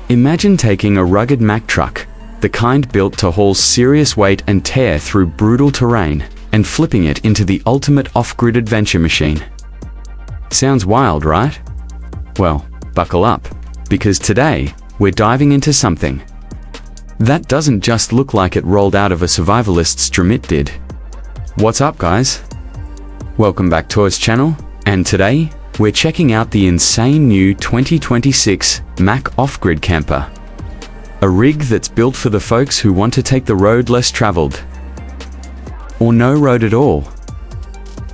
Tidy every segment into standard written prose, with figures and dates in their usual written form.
Imagine taking a rugged Mack truck, the kind built to haul serious weight and tear through brutal terrain, and flipping it into the ultimate off-grid adventure machine. Sounds wild, right? Well, buckle up, because today, we're diving into something that doesn't just look like it rolled out of a survivalist's dream, it did. What's up, guys? Welcome back to our channel, and today, we're checking out the insane new 2026 Mack Off-Grid Camper. A rig that's built for the folks who want to take the road less traveled. Or no road at all.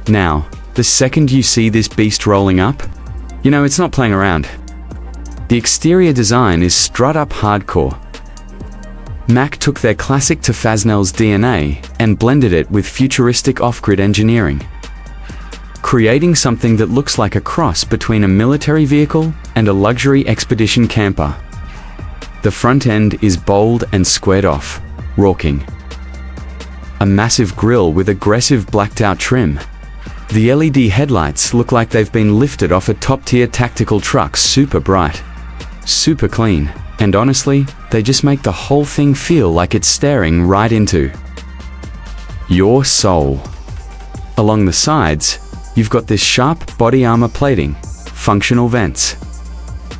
Now, the second you see this beast rolling up, you know it's not playing around. The exterior design is strut up hardcore. Mack took their classic to Faznel's DNA and blended it with futuristic off-grid engineering, creating something that looks like a cross between a military vehicle and a luxury expedition camper. The front end is bold and squared off, rocking. A massive grille with aggressive blacked-out trim. The LED headlights look like they've been lifted off a top-tier tactical truck, super bright, super clean, and honestly, they just make the whole thing feel like it's staring right into your soul. Along the sides, you've got this sharp body armor plating, functional vents,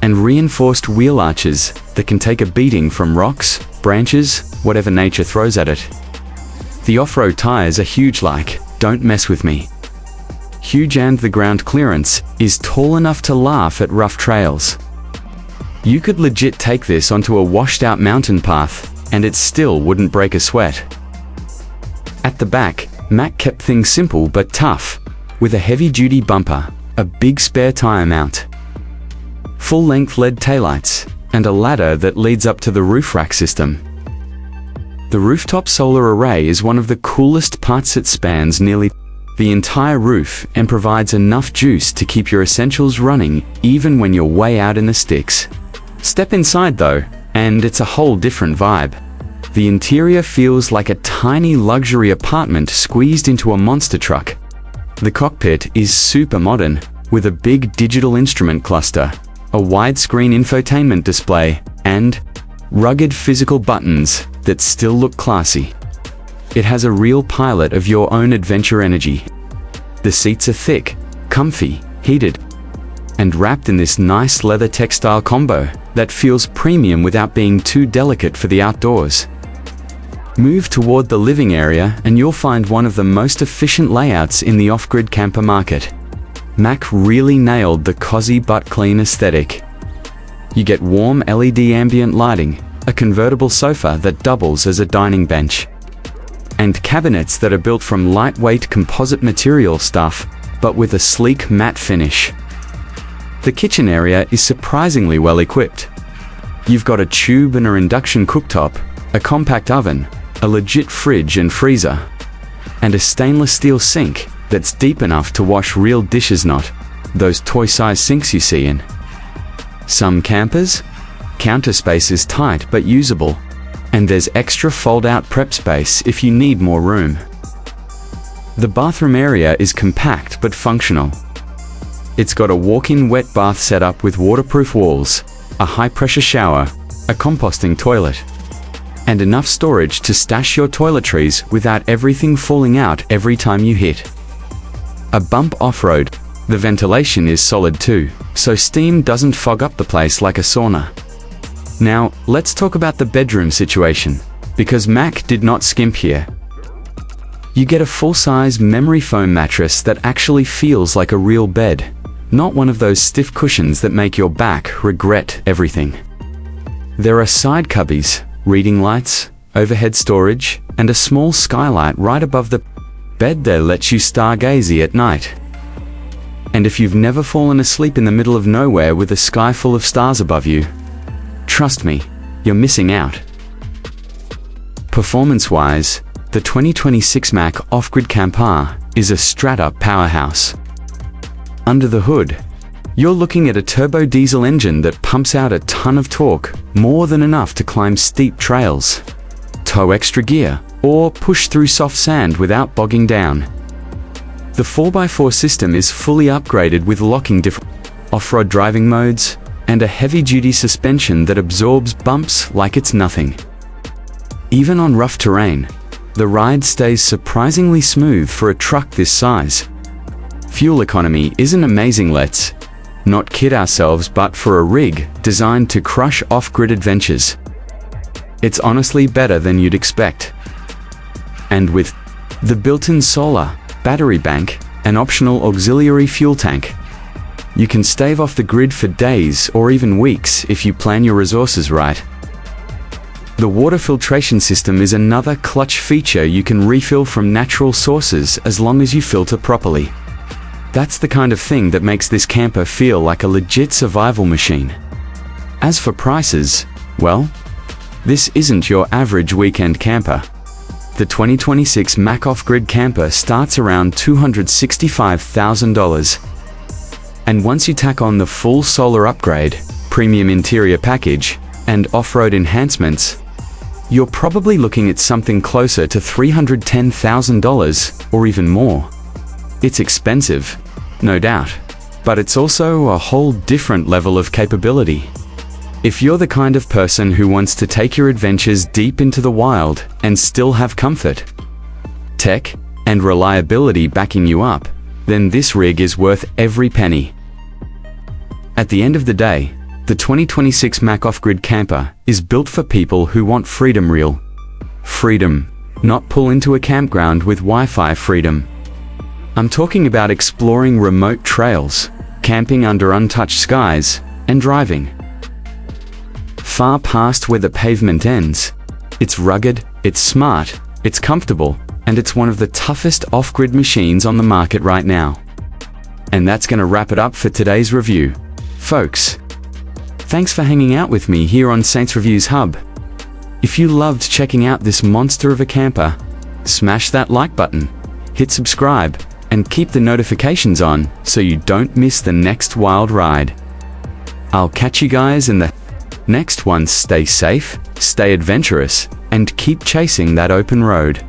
and reinforced wheel arches that can take a beating from rocks, branches, whatever nature throws at it. The off-road tires are huge, like, don't mess with me. Huge, and the ground clearance is tall enough to laugh at rough trails. You could legit take this onto a washed-out mountain path, and it still wouldn't break a sweat. At the back, Mack kept things simple but tough, with a heavy-duty bumper, a big spare tire mount, full-length LED taillights, and a ladder that leads up to the roof rack system. The rooftop solar array is one of the coolest parts. It spans nearly the entire roof and provides enough juice to keep your essentials running even when you're way out in the sticks. Step inside though, and it's a whole different vibe. The interior feels like a tiny luxury apartment squeezed into a monster truck. The cockpit is super modern, with a big digital instrument cluster, a widescreen infotainment display, and rugged physical buttons that still look classy. It has a real pilot of your own adventure energy. The seats are thick, comfy, heated, and wrapped in this nice leather textile combo that feels premium without being too delicate for the outdoors. Move toward the living area and you'll find one of the most efficient layouts in the off-grid camper market. Mack really nailed the cozy but clean aesthetic. You get warm LED ambient lighting, a convertible sofa that doubles as a dining bench, and cabinets that are built from lightweight composite material stuff, but with a sleek matte finish. The kitchen area is surprisingly well equipped. You've got a tube and an induction cooktop, a compact oven, a legit fridge and freezer, and a stainless steel sink that's deep enough to wash real dishes, not those toy-sized sinks you see in some campers. Counter space is tight but usable, and there's extra fold-out prep space if you need more room. The bathroom area is compact but functional. It's got a walk-in wet bath setup with waterproof walls, a high-pressure shower, a composting toilet, and enough storage to stash your toiletries without everything falling out every time you hit a bump off-road. The ventilation is solid too, so steam doesn't fog up the place like a sauna. Now, let's talk about the bedroom situation, because Mack did not skimp here. You get a full-size memory foam mattress that actually feels like a real bed, not one of those stiff cushions that make your back regret everything. There are side cubbies, reading lights, overhead storage, and a small skylight right above the bed that lets you stargaze at night. And if you've never fallen asleep in the middle of nowhere with a sky full of stars above you, trust me, you're missing out. Performance-wise, the 2026 Mack Off-Grid Camper is a straight-up powerhouse. Under the hood, you're looking at a turbo diesel engine that pumps out a ton of torque, more than enough to climb steep trails, tow extra gear, or push through soft sand without bogging down. The 4x4 system is fully upgraded with locking different off-road driving modes, and a heavy-duty suspension that absorbs bumps like it's nothing. Even on rough terrain, the ride stays surprisingly smooth for a truck this size. Fuel economy isn't amazing, let's not kid ourselves, but for a rig designed to crush off-grid adventures, it's honestly better than you'd expect. And with the built-in solar, battery bank, and optional auxiliary fuel tank, you can stave off the grid for days or even weeks if you plan your resources right. The water filtration system is another clutch feature. You can refill from natural sources as long as you filter properly. That's the kind of thing that makes this camper feel like a legit survival machine. As for prices, well, this isn't your average weekend camper. The 2026 Mack Off-Grid Camper starts around $265,000. And once you tack on the full solar upgrade, premium interior package, and off-road enhancements, you're probably looking at something closer to $310,000 or even more. It's expensive, no doubt, but it's also a whole different level of capability. If you're the kind of person who wants to take your adventures deep into the wild and still have comfort, tech, and reliability backing you up, then this rig is worth every penny. At the end of the day, the 2026 Mack Off-Grid Camper is built for people who want freedom, real freedom, not pull into a campground with Wi-Fi freedom. I'm talking about exploring remote trails, camping under untouched skies, and driving far past where the pavement ends. It's rugged, it's smart, it's comfortable, and it's one of the toughest off-grid machines on the market right now. And that's gonna wrap it up for today's review, folks. Thanks for hanging out with me here on Saints Reviews Hub. If you loved checking out this monster of a camper, smash that like button, hit subscribe, and keep the notifications on so you don't miss the next wild ride. I'll catch you guys in the next one. Stay safe, stay adventurous, and keep chasing that open road.